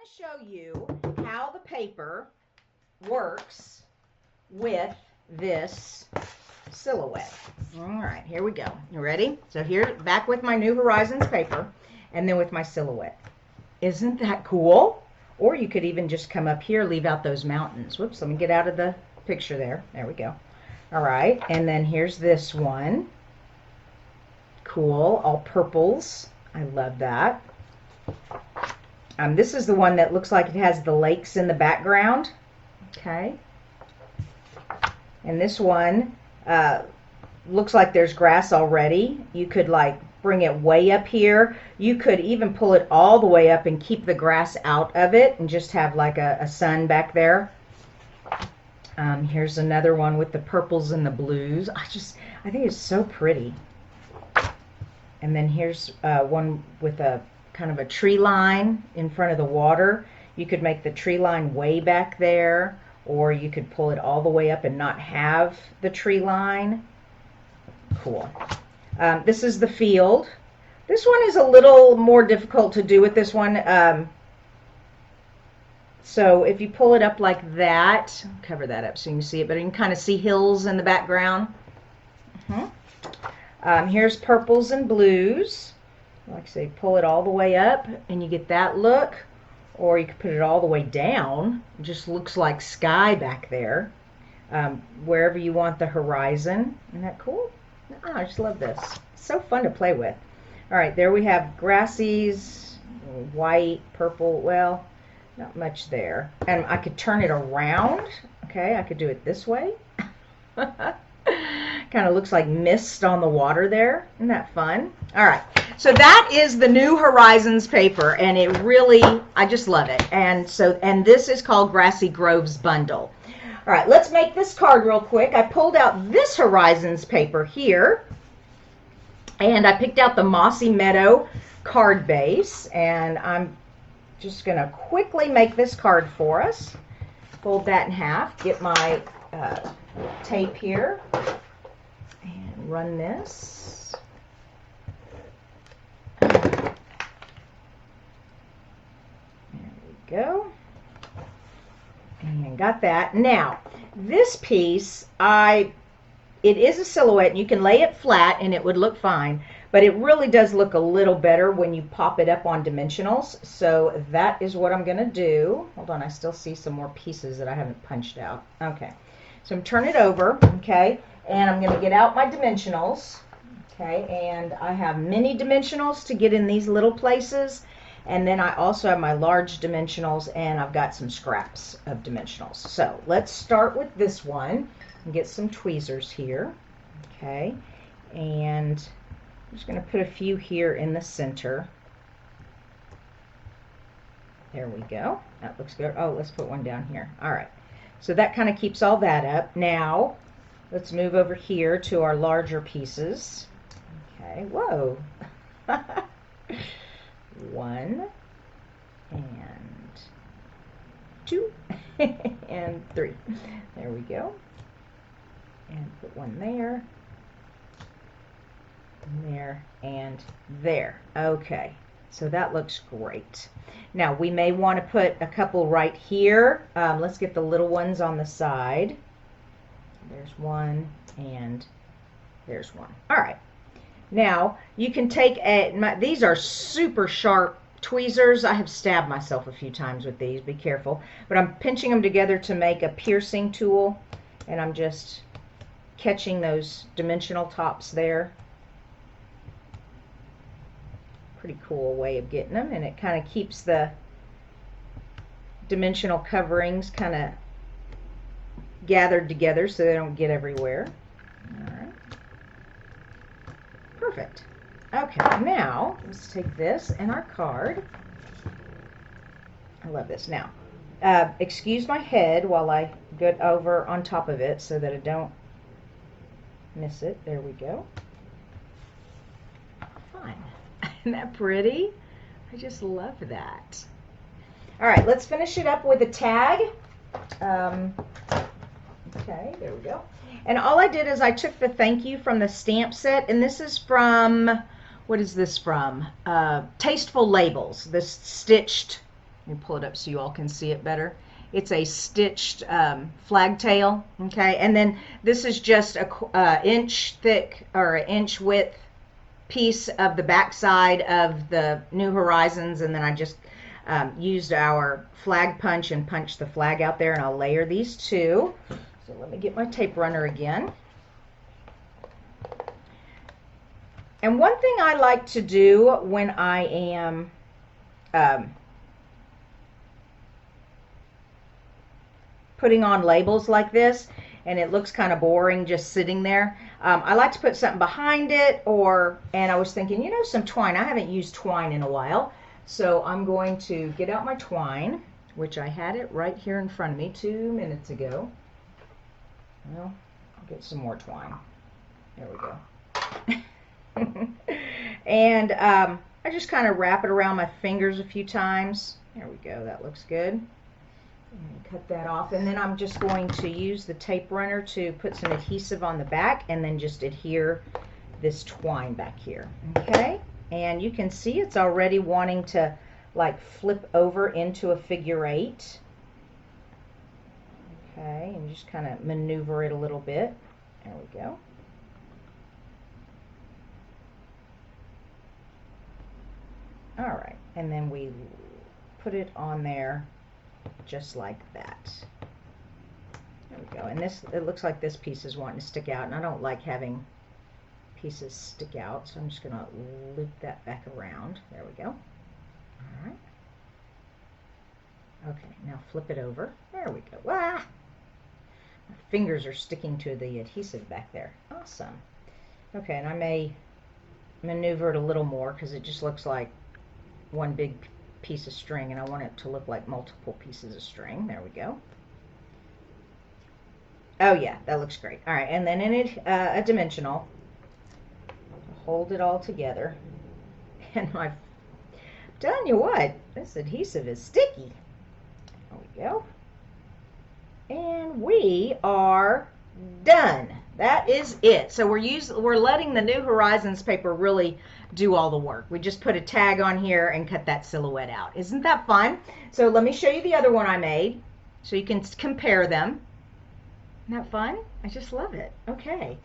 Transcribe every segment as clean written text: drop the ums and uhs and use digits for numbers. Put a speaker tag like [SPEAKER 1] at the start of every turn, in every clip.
[SPEAKER 1] to show you how the paper works with this silhouette. All right, here we go. You ready? So here, back with my New Horizons paper, and then with my silhouette. Isn't that cool? Or you could even just come up here, leave out those mountains. Whoops, let me get out of the picture there. There we go. All right, and then here's this one. Cool, all purples. I love that. This is the one that looks like it has the lakes in the background. Okay. And this one looks like there's grass already. You could like bring it way up here. You could even pull it all the way up and keep the grass out of it and just have like a sun back there. Here's another one with the purples and the blues. I think it's so pretty. And then here's one with a kind of a tree line in front of the water. You could make the tree line way back there, or you could pull it all the way up and not have the tree line. Cool. This is the field. This one is a little more difficult to do with this one. So if you pull it up like that, cover that up so you can see it, but you can kind of see hills in the background. Here's purples and blues. Like I say, pull it all the way up and you get that look, or you could put it all the way down. It just looks like sky back there. Wherever you want the horizon. Isn't that cool? Oh, I just love this. It's so fun to play with. All right, there we have grassies, white, purple. Well, not much there. And I could turn it around. Okay, I could do it this way. Kind of looks like mist on the water there. Isn't that fun? All right, so that is the New Horizons paper, and it really, I just love it. And this is called Grassy Groves Bundle. All right, let's make this card real quick. I pulled out this Horizons paper here, and I picked out the Mossy Meadow card base, and I'm just going to quickly make this card for us. Fold that in half, get my tape here, and run this. There we go. And got that. Now, this piece, it is a silhouette, and you can lay it flat and it would look fine, but it really does look a little better when you pop it up on dimensionals. So that is what I'm going to do. Hold on, I still see some more pieces that I haven't punched out. Okay, so I'm turning it over, okay, and I'm going to get out my dimensionals, okay, and I have mini dimensionals to get in these little places. And then I also have my large dimensionals, and I've got some scraps of dimensionals. So let's start with this one and get some tweezers here. Okay, and I'm just going to put a few here in the center. There we go. That looks good. Oh, let's put one down here. All right. So that kind of keeps all that up. Now, let's move over here to our larger pieces. Okay. Whoa. 1 and 2 and 3. There we go. And put one there, and there, and there. Okay, so that looks great. Now we may want to put a couple right here. Let's get the little ones on the side. There's one, and there's one. All right. Now, you can take these are super sharp tweezers. I have stabbed myself a few times with these. Be careful. But I'm pinching them together to make a piercing tool. And I'm just catching those dimensional tops there. Pretty cool way of getting them. And it kind of keeps the dimensional coverings kind of gathered together so they don't get everywhere. All right. Perfect. Okay, now let's take this and our card. I love this. Now, excuse my head while I get over on top of it so that I don't miss it. There we go. Fun. Isn't that pretty? I just love that. All right, let's finish it up with a tag. Okay, there we go. And all I did is I took the thank you from the stamp set, and this is from, what is this from? Tasteful Labels, this stitched Let me pull it up so you all can see it better. It's a stitched flag tail, okay? And then this is just a inch thick or an inch width piece of the back side of the New Horizons, and then I just used our flag punch and punched the flag out there, and I'll layer these two. So let me get my tape runner again. And one thing I like to do when I am putting on labels like this, and it looks kind of boring just sitting there, I like to put something behind it, and I was thinking, you know, some twine. I haven't used twine in a while, so I'm going to get out my twine, which I had it right here in front of me 2 minutes ago. Well, I'll get some more twine. There we go. And I just kind of wrap it around my fingers a few times. There we go. That looks good. And cut that off, and then I'm just going to use the tape runner to put some adhesive on the back and then just adhere this twine back here. Okay, and you can see it's already wanting to like flip over into a figure 8. Okay, and just kind of maneuver it a little bit. There we go. All right, and then we put it on there just like that. There we go. And this, it looks like this piece is wanting to stick out, and I don't like having pieces stick out, so I'm just going to loop that back around. There we go. All right. Okay, now flip it over. There we go. Ah! My fingers are sticking to the adhesive back there. Awesome. Okay, and I may maneuver it a little more because it just looks like one big piece of string, and I want it to look like multiple pieces of string. There we go. Oh yeah, that looks great. All right, and then in a dimensional, hold it all together. And I'm telling you what, this adhesive is sticky. There we go. And we are done. That is it. So we're letting the New Horizons paper really do all the work. We just put a tag on here and cut that silhouette out. Isn't that fun? So let me show you the other one I made so you can compare them. Isn't that fun? I just love it. Okay.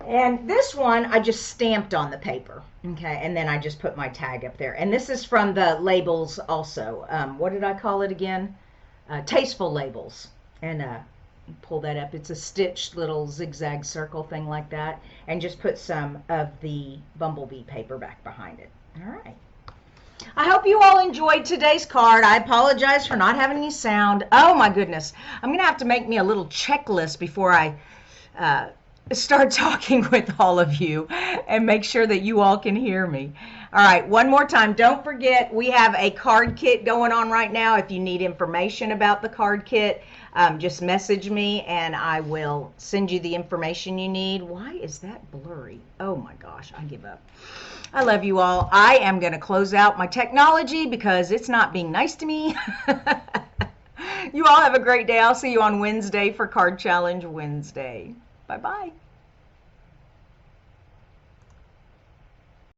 [SPEAKER 1] And this one I just stamped on the paper. Okay, and then I just put my tag up there. And this is from the labels also. What did I call it again? Tasteful Labels. And pull that up. It's a stitched little zigzag circle thing like that, and just put some of the bumblebee paper back behind it. All right. I hope you all enjoyed today's card. I apologize for not having any sound. Oh my goodness. I'm going to have to make me a little checklist before I start talking with all of you and make sure that you all can hear me. All right, one more time. Don't forget, we have a card kit going on right now. If you need information about the card kit, just message me and I will send you the information you need. Why is that blurry? Oh my gosh, I give up. I love you all. I am going to close out my technology because it's not being nice to me. You all have a great day. I'll see you on Wednesday for Card Challenge Wednesday. Bye-bye.